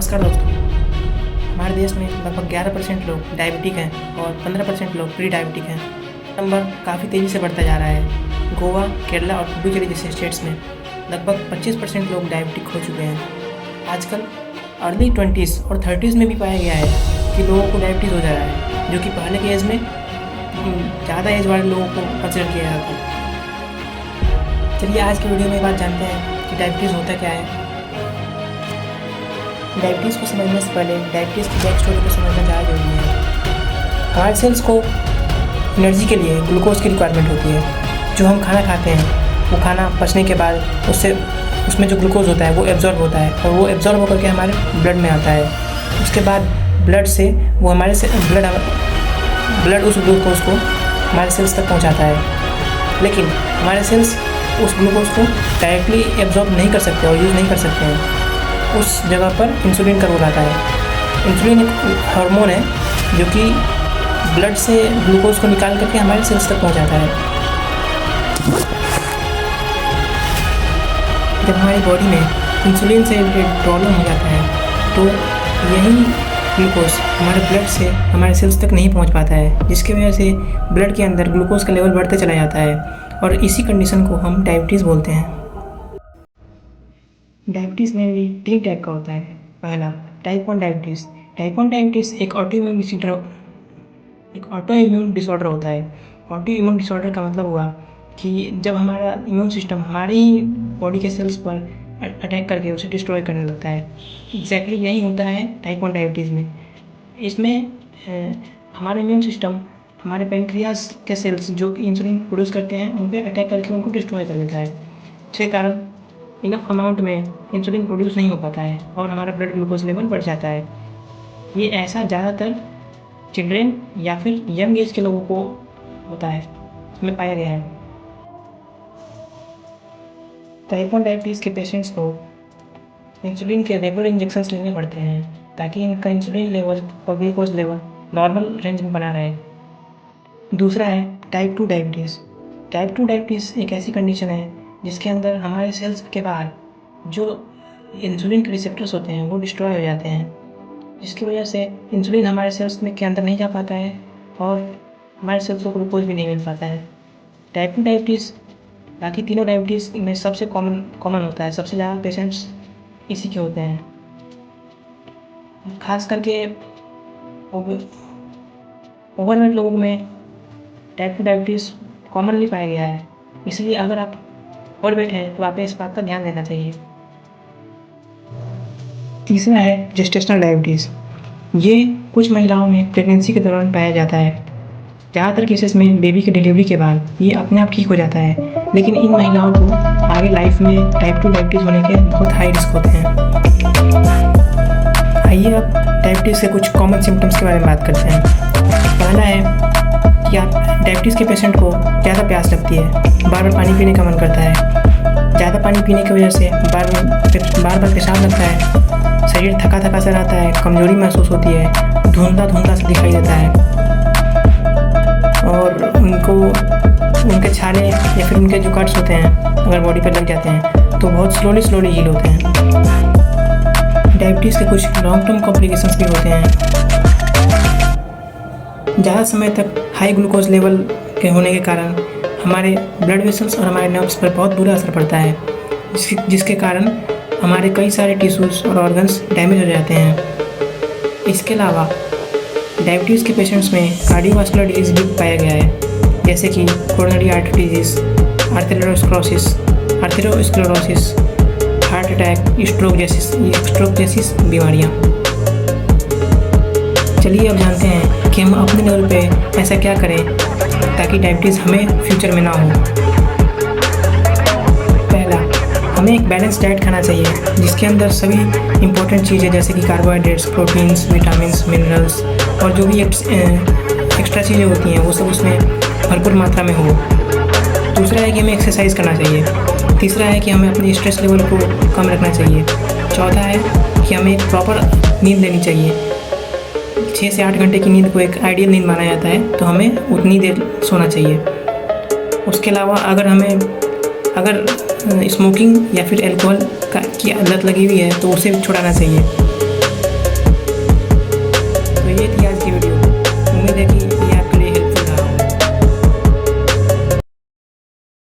नमस्कार दोस्तों। हमारे देश में लगभग 11% लोग डायबिटिक हैं और 15% लोग प्री डायबिटिक हैं। नंबर काफ़ी तेज़ी से बढ़ता जा रहा है। गोवा, केरला और पुडुचेरी जैसे स्टेट्स में लगभग 25% लोग डायबिटिक हो चुके हैं। आजकल अर्ली 20s और 30s में भी पाया गया है कि लोगों को डायबिटीज़ हो जा रहा है, जो कि पहले के एज में ज़्यादा एज वाले लोगों को कंसिडर किया जाता है। चलिए आज की वीडियो में बात जानते हैं कि डायबिटीज़ होता क्या है। डायबिटीज़ को समझने से पहले डायबिटीज़ की बैक स्टोरी को समझना ज़्यादा जरूरी है। हमारे सेल्स को एनर्जी के लिए ग्लूकोज की रिक्वायरमेंट होती है। जो हम खाना खाते हैं वो खाना पचने के बाद उसमें जो ग्लूकोज होता है वो एब्जॉर्ब होता है और वो एब्जॉर्ब होकर के हमारे ब्लड में आता है। उसके बाद ब्लड से वो हमारे से ब्लड उस ग्लूकोज को हमारे सेल्स तक पहुंचाता है, लेकिन हमारे सेल्स उस ग्लूकोज को डायरेक्टली एब्जॉर्ब नहीं कर सकते और यूज़ नहीं कर सकते हैं। उस जगह पर इंसुलिन का रोल आता है। इंसुलिन एक हार्मोन है जो कि ब्लड से ग्लूकोज को निकाल करके हमारे सेल्स तक पहुंचाता है। जब हमारी बॉडी में इंसुलिन से रिलेटेड प्रॉब्लम हो जाता है तो यही ग्लूकोज हमारे ब्लड से हमारे सेल्स तक नहीं पहुंच पाता है, जिसकी वजह से ब्लड के अंदर ग्लूकोज का लेवल बढ़ते चला जाता है और इसी कंडीशन को हम डायबिटीज़ बोलते हैं। डायबिटीज़ में भी 3 टाइप का होता है। पहला टाइप 1 डायबिटीज़। टाइप 1 डायबिटीज़ एक ऑटो इम्यून डिसऑर्डर होता है। ऑटो इम्यून डिसऑर्डर का मतलब हुआ कि जब हमारा इम्यून सिस्टम हमारी बॉडी के सेल्स पर अटैक करके उसे डिस्ट्रॉय करने लगता है। एग्जैक्टली यही होता है टाइप 1 डायबिटीज़ में। इसमें हमारा इम्यून सिस्टम हमारे पेंक्रियाज के सेल्स जो कि इंसुलिन प्रोड्यूस करते हैं उन पर अटैक करके उनको डिस्ट्रॉय कर देता है। इसके कारण इनफ अमाउंट में इंसुलिन प्रोड्यूस नहीं हो पाता है और हमारा ब्लड ग्लूकोज लेवल बढ़ जाता है। ये ऐसा ज़्यादातर चिल्ड्रेन या फिर यंग एज के लोगों को होता है, इसमें पाया गया है। टाइप 1 डायबिटीज़ के पेशेंट्स को इंसुलिन के रेगुलर इंजेक्शंस लेने पड़ते हैं ताकि इनका इंसुलिन लेवल और ग्लूकोज लेवल नॉर्मल रेंज में बना रहे। दूसरा है टाइप 2 डायबिटीज़। टाइप 2 डायबिटीज़ एक ऐसी कंडीशन है जिसके अंदर हमारे सेल्स के बाहर जो इंसुलिन के रिसेप्टर्स होते हैं वो डिस्ट्रॉय हो जाते हैं, जिसकी वजह से इंसुलिन हमारे सेल्स में के अंदर नहीं जा पाता है और हमारे सेल्स को ग्लूकोज भी नहीं मिल पाता है। टाइप 2 डायबिटीज़ बाकी तीनों डायबिटीज़ में सबसे कॉमन होता है। सबसे ज़्यादा पेशेंट्स इसी के होते हैं। खास करके ओवरवेट लोगों में टाइप 2 डायबिटीज़ कॉमनली पाया गया है। इसलिए अगर आप ओवरवेट है तो आपको इस बात का ध्यान देना चाहिए। तीसरा है जेस्टेशनल डायबिटीज़। ये कुछ महिलाओं में प्रेगनेंसी के दौरान पाया जाता है। ज़्यादातर केसेस में बेबी के डिलीवरी के बाद ये अपने आप ठीक हो जाता है, लेकिन इन महिलाओं को आगे लाइफ में टाइप 2 डायबिटीज़ होने के बहुत हाई रिस्क होते हैं। आइए अब डायबिटीज़ के कुछ कॉमन सिम्टम्स के बारे में बात करते हैं। पहला है कि आप डायबिटीज़ के पेशेंट को ज़्यादा प्यास लगती है, बार बार पानी पीने का मन करता है। ज़्यादा पानी पीने की वजह से बार बार पेशाब लगता है, शरीर थका थका सा रहता है, कमजोरी महसूस होती है, धुंधला सा दिखाई देता है और उनके छाले या फिर उनके जो कट्स होते हैं अगर बॉडी पर लग जाते हैं तो बहुत स्लोली हील होते हैं। डायबिटीज़ के कुछ लॉन्ग टर्म कॉम्प्लिकेशंस भी होते हैं। ज़्यादा समय तक हाई ग्लूकोज लेवल के होने के कारण हमारे ब्लड वेसल्स और हमारे नर्व्स पर बहुत बुरा असर पड़ता है, जिसके कारण हमारे कई सारे टिश्यूज़ और ऑर्गन्स डैमेज हो जाते हैं। इसके अलावा डायबिटीज़ के पेशेंट्स में कार्डियोवास्कुलर डिजीज़ भी पाया गया है, जैसे कि coronary artery disease, atherosclerosis, heart attack, stroke जैसी बीमारियाँ। चलिए अब जानते हैं कि हम अपने लेवल पे ऐसा क्या करें ताकि डायबिटीज़ हमें फ्यूचर में ना हो। पहला, हमें एक बैलेंस डाइट खाना चाहिए जिसके अंदर सभी इम्पोर्टेंट चीज़ें जैसे कि कार्बोहाइड्रेट्स, प्रोटीन्स, विटामिन्स, मिनरल्स और जो भी एक्स्ट्रा चीज़ें होती हैं वो सब उसमें भरपूर मात्रा में हो। दूसरा है कि हमें एक्सरसाइज करना चाहिए। तीसरा है कि हमें अपने स्ट्रेस लेवल को कम रखना चाहिए। चौथा है कि हमें एक प्रॉपर नींद लेनी चाहिए। 6 से 8 घंटे की नींद को एक आइडियल नींद माना जाता है, तो हमें उतनी देर सोना चाहिए। उसके अलावा अगर स्मोकिंग या फिर अल्कोहल की आदत लगी हुई है तो उसे छुड़ाना चाहिए।